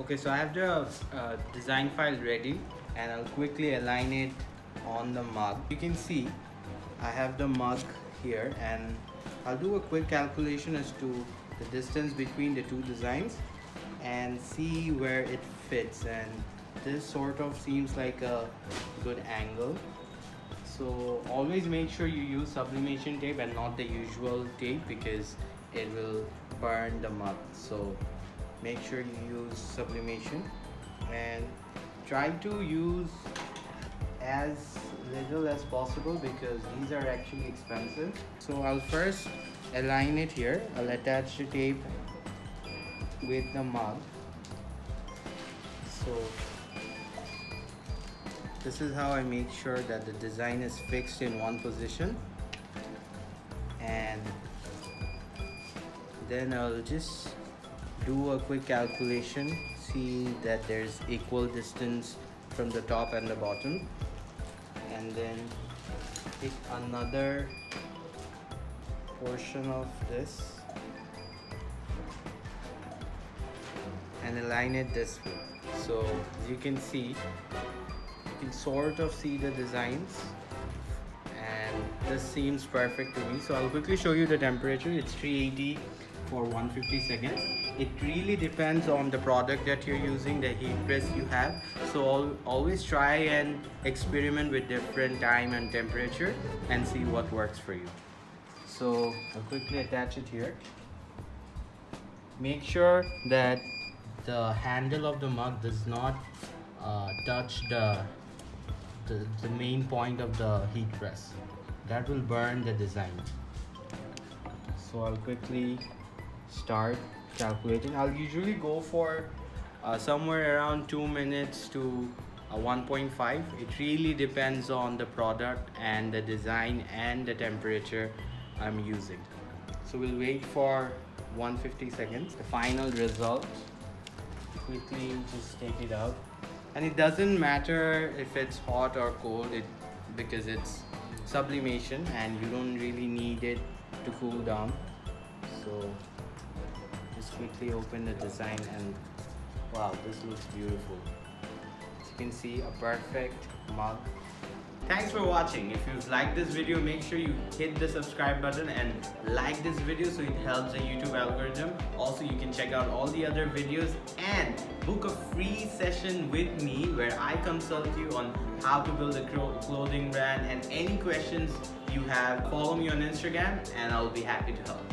Okay, so I have the design file ready and I'll quickly align it on the mug. You can see I have the mug here and I'll do a quick calculation as to the distance between the two designs and see where it fits, and this sort of seems like a good angle. So always make sure you use sublimation tape and not the usual tape because it will burn the mug. So make sure you use sublimation and try to use as little as possible because these are actually expensive. So I'll first align it here. I'll attach the tape with the mug. So this is how I make sure that the design is fixed in one position, and then I'll just do a quick calculation, see that there's equal distance from the top and the bottom, and then take another portion of this and align it this way. So as you can see, you can sort of see the designs, and this seems perfect to me. So I'll quickly show you the temperature. It's 380 for 150 seconds. It really depends on the product that you're using, the heat press you have. So always try and experiment with different time and temperature and see what works for you. So I'll quickly attach it here. Make sure that the handle of the mug does not touch the main point of the heat press. That will burn the design. So I'll quickly start calculating. I'll usually go for somewhere around 2 minutes to 1.5. It really depends on the product and the design and the temperature I'm using. So we'll wait for 150 seconds. The final result, quickly just take it out, and it doesn't matter if it's hot or cold because it's sublimation and you don't really need it to cool down. So just quickly open the design and wow, this looks beautiful. As you can see, a perfect mug. Thanks for watching. If you've liked this video, make sure you hit the subscribe button and like this video so it helps the YouTube algorithm. Also, you can check out all the other videos and book a free session with me where I consult you on how to build a clothing brand, and any questions you have, follow me on Instagram and I'll be happy to help.